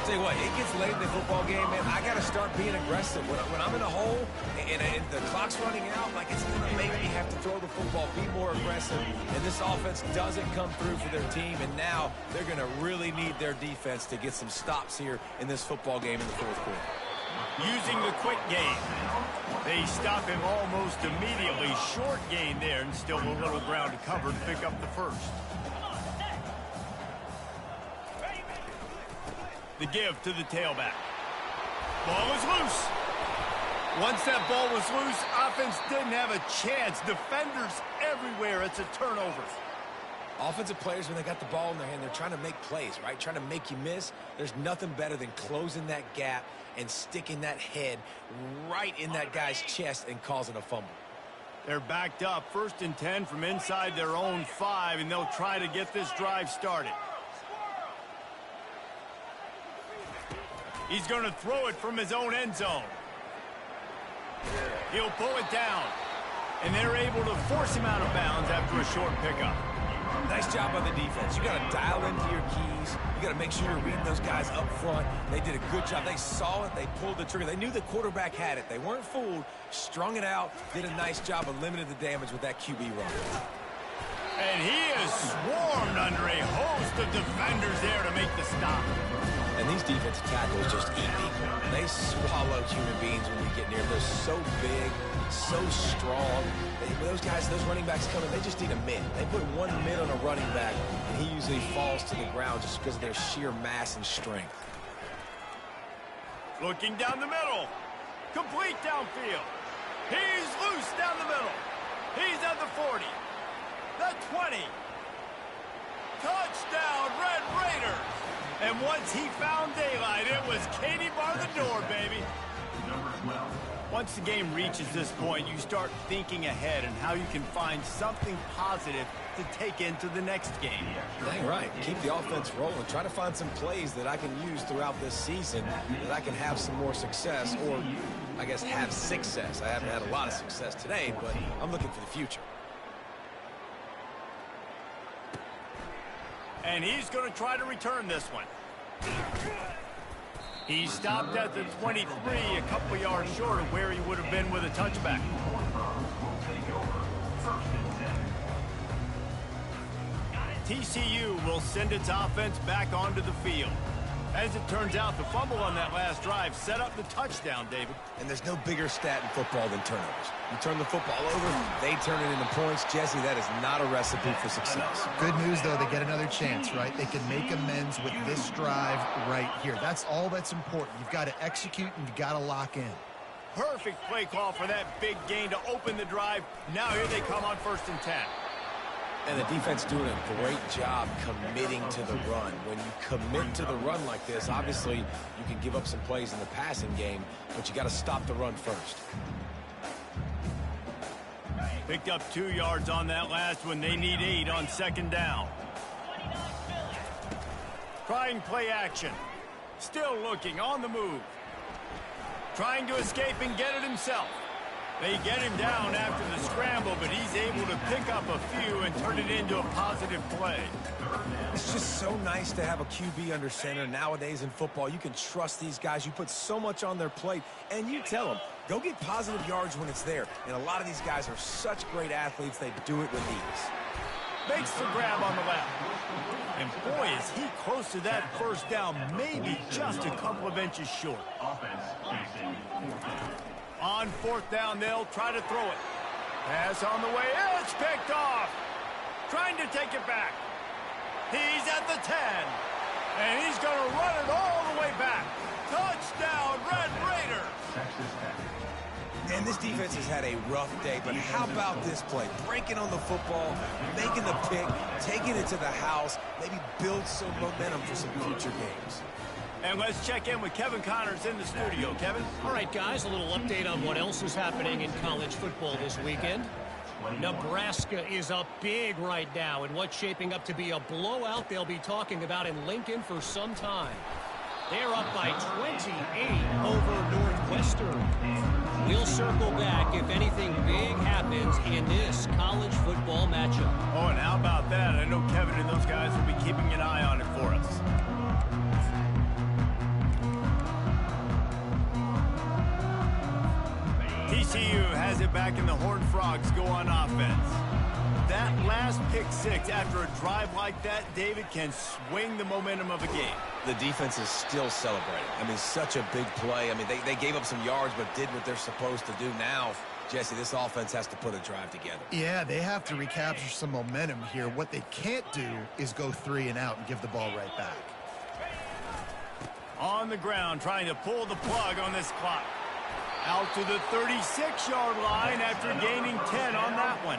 Speaker 4: Tell you what, it gets late in the football game, man. I got to start being aggressive. When I'm in a hole and the clock's running out, like it's going to make me have to throw the football, be more aggressive. And this offense doesn't come through for their team, and now they're going to really need their defense to get some stops here in this football game in the 4th quarter.
Speaker 1: Using the quick game. They stop him almost immediately. Short gain there, and still a little ground to cover to pick up the first. The give to the tailback. Ball is loose. Once that ball was loose, offense didn't have a chance. Defenders everywhere. It's a turnover.
Speaker 4: Offensive players, when they got the ball in their hand, they're trying to make plays, right? Trying to make you miss. There's nothing better than closing that gap and sticking that head right in that guy's chest and causing a fumble.
Speaker 1: They're backed up, 1st and 10 from inside their own 5, and they'll try to get this drive started. He's going to throw it from his own end zone. He'll pull it down, and they're able to force him out of bounds after a short pickup.
Speaker 4: Nice job by the defense. You got to dial into your keys. You got to make sure you're reading those guys up front. They did a good job. They saw it. They pulled the trigger. They knew the quarterback had it. They weren't fooled. Strung it out. Did a nice job of limiting the damage with that QB run.
Speaker 1: And he is swarmed under a host of defenders there to make the stop.
Speaker 4: And these defensive tackles just eat people. They swallow human beings when you get near them. They're so big, so strong. Those guys, those running backs coming, they just need a mid. They put one mid on a running back, and he usually falls to the ground just because of their sheer mass and strength.
Speaker 1: Looking down the middle. Complete downfield. He's loose down the middle. He's at the 40. The 20. Touchdown, Red Raiders. And once he found daylight, it was Katie bar the door, baby.
Speaker 5: Number 12.
Speaker 1: Once the game reaches this point, you start thinking ahead and how you can find something positive to take into the next game.
Speaker 4: Dang right. Keep the offense rolling. Try to find some plays that I can use throughout this season that I can have some more success, or I guess have success. I haven't had a lot of success today, but I'm looking for the future.
Speaker 1: And he's going to try to return this one. He stopped at the 23, a couple yards short of where he would have been with a touchback. TCU will send its offense back onto the field. As it turns out, the fumble on that last drive set up the touchdown, David.
Speaker 4: And there's no bigger stat in football than turnovers. You turn the football over, they turn it into points. Jesse, that is not a recipe for success.
Speaker 3: Good news, though, they get another chance, right? They can make amends with this drive right here. That's all that's important. You've got to execute, and you've got to lock in.
Speaker 1: Perfect play call for that big gain to open the drive. Now here they come on 1st and 10.
Speaker 4: And the defense doing a great job committing to the run. When you commit to the run like this, obviously you can give up some plays in the passing game, but you got to stop the run first.
Speaker 1: Picked up 2 yards on that last one. They need 8 on 2nd down. Trying play action. Still looking on the move. Trying to escape and get it himself. They get him down after the scramble, but he's able to pick up a few and turn it into a positive play.
Speaker 4: It's just so nice to have a QB under center. Nowadays in football, you can trust these guys. You put so much on their plate, and you tell them, go get positive yards when it's there. And a lot of these guys are such great athletes, they do it with ease.
Speaker 1: Makes the grab on the left. And boy, is he close to that 1st down, maybe just a couple of inches short.
Speaker 5: Offense chasing.
Speaker 1: On 4th down, they'll try to throw it. Pass on the way. It's picked off. Trying to take it back. He's at the 10. And he's going to run it all the way back. Touchdown, Red Raiders.
Speaker 4: And this defense has had a rough day, but how about this play? Breaking on the football, making the pick, taking it to the house, maybe build some momentum for some future games.
Speaker 1: And let's check in with Kevin Connors in the studio. Kevin?
Speaker 6: All right, guys, a little update on what else is happening in college football this weekend. Nebraska is up big right now in what's shaping up to be a blowout they'll be talking about in Lincoln for some time. They're up by 28 over Northwestern. We'll circle back if anything big happens in this college football matchup.
Speaker 1: Oh, and how about that? I know Kevin and those guys will be keeping an eye on it for us. TCU has it back, and the Horned Frogs go on offense. That last pick 6 after a drive like that, David, can swing the momentum of a game.
Speaker 4: The defense is still celebrating. I mean, such a big play. I mean, they gave up some yards but did what they're supposed to do. Now, Jesse, this offense has to put a drive together.
Speaker 3: Yeah, they have to recapture some momentum here. What they can't do is go 3 and out and give the ball right back.
Speaker 1: On the ground, trying to pull the plug on this clock. Out to the 36-yard line after gaining 10 on that one.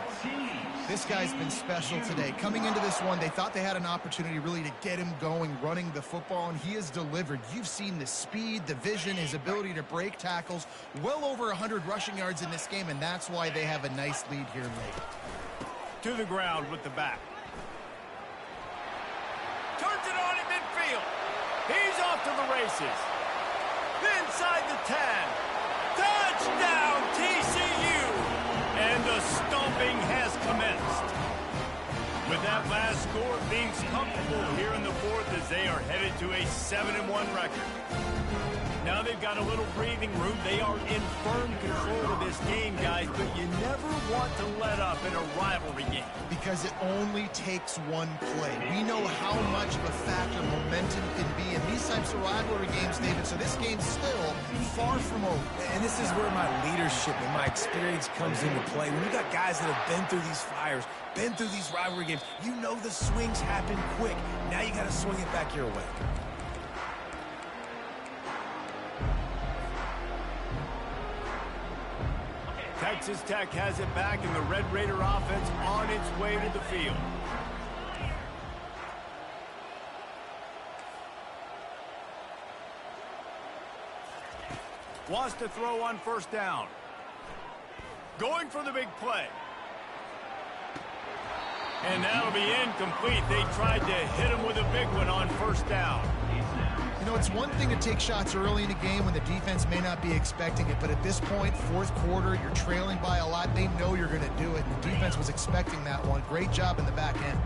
Speaker 3: This guy's been special today. Coming into this one, they thought they had an opportunity really to get him going, running the football, and he has delivered. You've seen the speed, the vision, his ability to break tackles, well over 100 rushing yards in this game, and that's why they have a nice lead here late.
Speaker 1: To the ground with the back. Turns it on in midfield. He's off to the races. Inside the 10. Touchdown, TCU! And the stomping has commenced. With that last score, things comfortable here in the fourth as they are headed to a 7-1 record. Now they've got a little breathing room. They are in firm control of this game, guys, but you never want to let up in a rivalry game.
Speaker 3: Because it only takes one play. We know how much of a factor momentum can be in these types of rivalry games, David, so this game's still far from over.
Speaker 4: And this is where my leadership and my experience comes into play. When you got guys that have been through these fires, been through these rivalry games, you know the swings happen quick. Now you got to swing it back your way.
Speaker 1: Texas Tech has it back, and the Red Raider offense on its way to the field. Wants to throw on first down. Going for the big play. And that'll be incomplete. They tried to hit him with a big one on first down.
Speaker 3: You know, it's one thing to take shots early in a game when the defense may not be expecting it, but at this point, fourth quarter, you're trailing by a lot. They know you're going to do it, and the defense was expecting that one. Great job in the back end.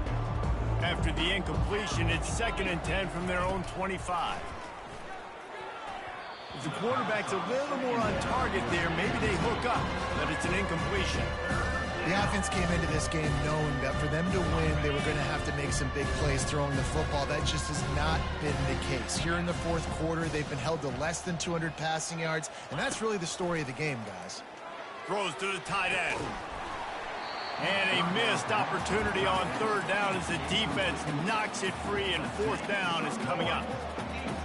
Speaker 1: After the incompletion, it's 2nd and 10 from their own 25. If the quarterback's a little more on target there, maybe they hook up, but it's an incompletion.
Speaker 3: The offense came into this game knowing that for them to win, they were going to have to make some big plays throwing the football. That just has not been the case. Here in the fourth quarter, they've been held to less than 200 passing yards, and that's really the story of the game, guys.
Speaker 1: Throws to the tight end. And a missed opportunity on third down as the defense knocks it free, and fourth down is coming up.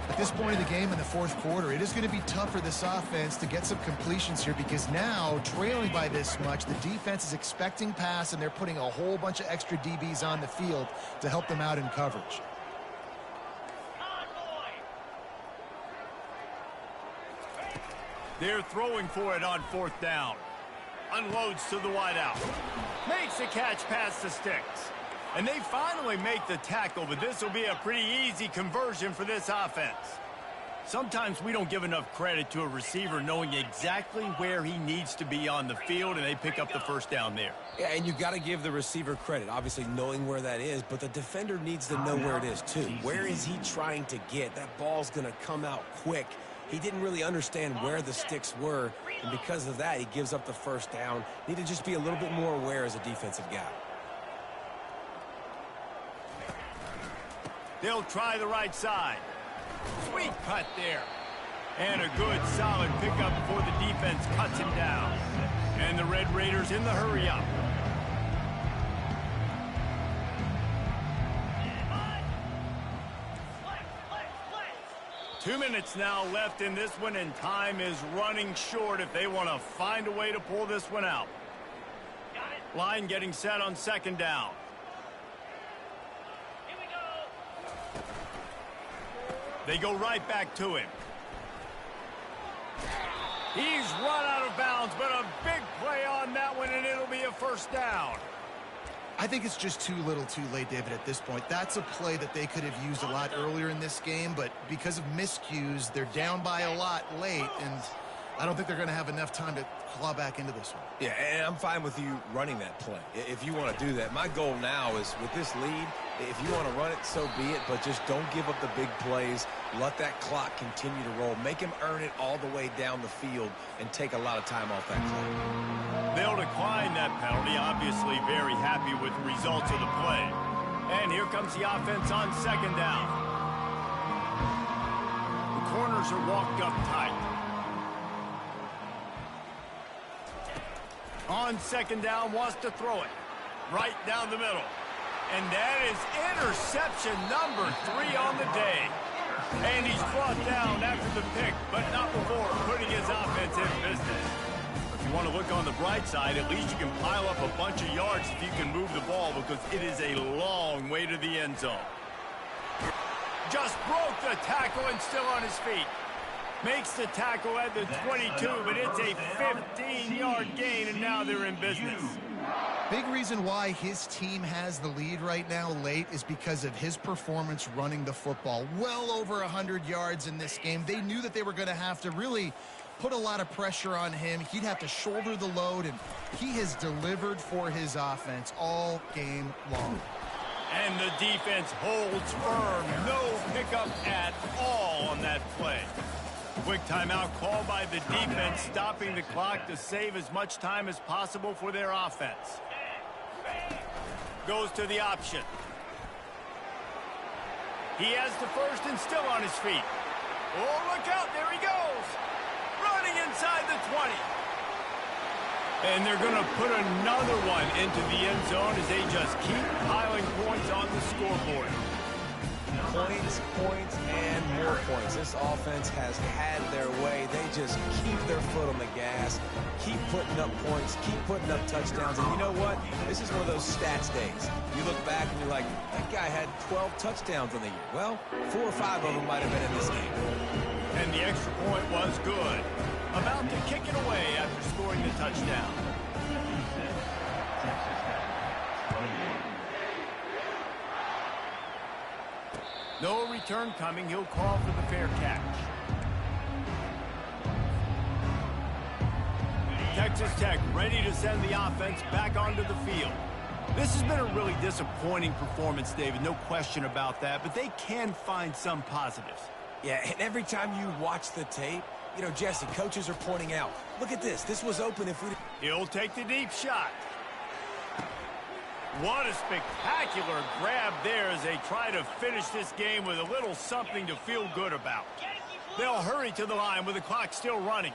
Speaker 3: At this point in the game in the fourth quarter, it is going to be tough for this offense to get some completions here because now, trailing by this much, the defense is expecting pass, and they're putting a whole bunch of extra DBs on the field to help them out in coverage.
Speaker 1: They're throwing for it on fourth down. Unloads to the wideout. Makes the catch past the sticks. And they finally make the tackle, but this will be a pretty easy conversion for this offense. Sometimes we don't give enough credit to a receiver knowing exactly where he needs to be on the field, and they pick up the first down there.
Speaker 4: Yeah, and you got to give the receiver credit, obviously knowing where that is, but the defender needs to know where it is too. Where is he trying to get? That ball's going to come out quick. He didn't really understand where the sticks were, and because of that, he gives up the first down. Need to just be a little bit more aware as a defensive guy.
Speaker 1: They'll try the right side. Sweet cut there. And a good, solid pickup before the defense cuts him down. And the Red Raiders in the hurry up. Two minutes now left in this one, and time is running short if they want to find a way to pull this one out. Line getting set on second down. They go right back to him. He's run out of bounds, but a big play on that one, and it'll be a first down.
Speaker 3: I think it's just too little too late, David, at this point. That's a play that they could have used a lot earlier in this game, but because of miscues, they're down by a lot late, and I don't think they're going to have enough time to claw back into this one.
Speaker 4: Yeah, and I'm fine with you running that play if you want to do that. My goal now is with this lead, if you want to run it, so be it, but just don't give up the big plays. Let that clock continue to roll. Make him earn it all the way down the field and take a lot of time off that clock.
Speaker 1: They'll decline that penalty, obviously very happy with the results of the play. And here comes the offense on second down. The corners are walked up tight. On second down, wants to throw it right down the middle. And that is interception number 3 on the day. And he's brought down after the pick, but not before putting his offense in business. you want to look on the bright side, at least you can pile up a bunch of yards if you can move the ball, because it is a long way to the end zone. Just broke the tackle and still on his feet. Makes the tackle at the 22, but it's a 15-yard gain, and now they're in business.
Speaker 3: Big reason why his team has the lead right now late is because of his performance running the football. Well over 100 yards in this game. They knew that they were going to have to really put a lot of pressure on him. He'd have to shoulder the load, and he has delivered for his offense all game long.
Speaker 1: And the defense holds firm. No pickup at all on that play. Quick timeout called by the defense, stopping the clock to save as much time as possible for their offense. Goes to the option. He has the first and still on his feet. Oh, look out, there he goes. Running inside the 20. And they're going to put another one into the end zone as they just keep piling points on the scoreboard.
Speaker 4: Points, points, and more points. This offense has had their way. They just keep their foot on the gas, keep putting up points, keep putting up touchdowns. And you know what? This is one of those stats days. You look back and you're like, that guy had 12 touchdowns on the year. Well, 4 or 5 of them might have been in this game.
Speaker 1: And the extra point was good. About to kick it away after scoring the touchdown. No return coming. He'll call for the fair catch. Texas Tech ready to send the offense back onto the field. This has been a really disappointing performance, David. No question about that, but they can find some positives.
Speaker 4: Yeah, and every time you watch the tape, you know, Jesse, coaches are pointing out, look at this. This was open if we...
Speaker 1: He'll take the deep shot. What a spectacular grab there as they try to finish this game with a little something to feel good about. They'll hurry to the line with the clock still running.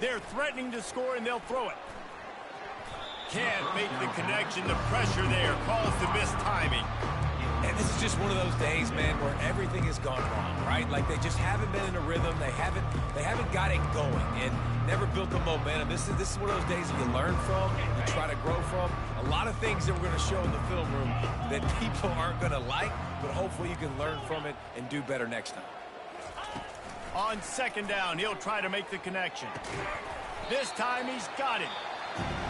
Speaker 1: They're threatening to score, and they'll throw it. Can't make the connection. The pressure there calls the missed timing.
Speaker 4: And this is just one of those days, man, where everything has gone wrong, right? Like they just haven't been in a rhythm. They haven't got it going and never built the momentum. This is one of those days that you learn from, you try to grow from. A lot of things that we're going to show in the film room that people aren't going to like, but hopefully you can learn from it and do better next time.
Speaker 1: On second down, he'll try to make the connection. This time he's got it.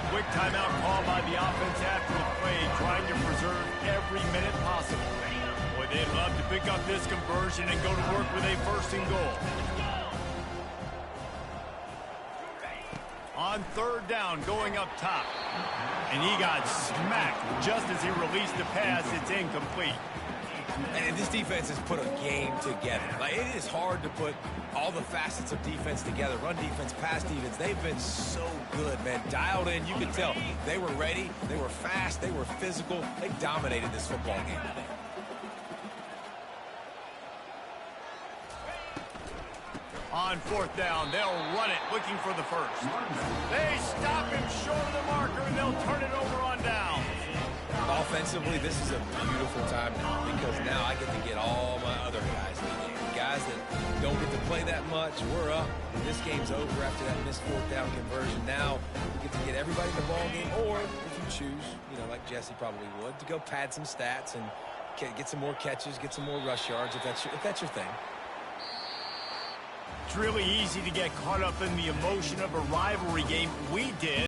Speaker 1: Quick timeout call by the offense after the play, trying to preserve every minute possible. Boy, they'd love to pick up this conversion and go to work with a first and goal. On third down, going up top. And he got smacked just as he released the pass. It's incomplete.
Speaker 4: And this defense has put a game together. Like, it is hard to put all the facets of defense together. Run defense, pass defense. They've been so good, man. Dialed in. You could tell they were ready. They were fast. They were physical. They dominated this football game today.
Speaker 1: On fourth down, they'll run it, looking for the first. They stop him short of the marker, and they'll turn it over on down.
Speaker 4: Offensively, this is a beautiful time now because now I get to get all my other guys in the game. Guys that don't get to play that much, we're up. This game's over after that missed fourth down conversion. Now we get to get everybody in the ball game, or if you choose, you know, like Jesse probably would, to go pad some stats and get some more catches, get some more rush yards if that's your thing.
Speaker 1: It's really easy to get caught up in the emotion of a rivalry game. We did.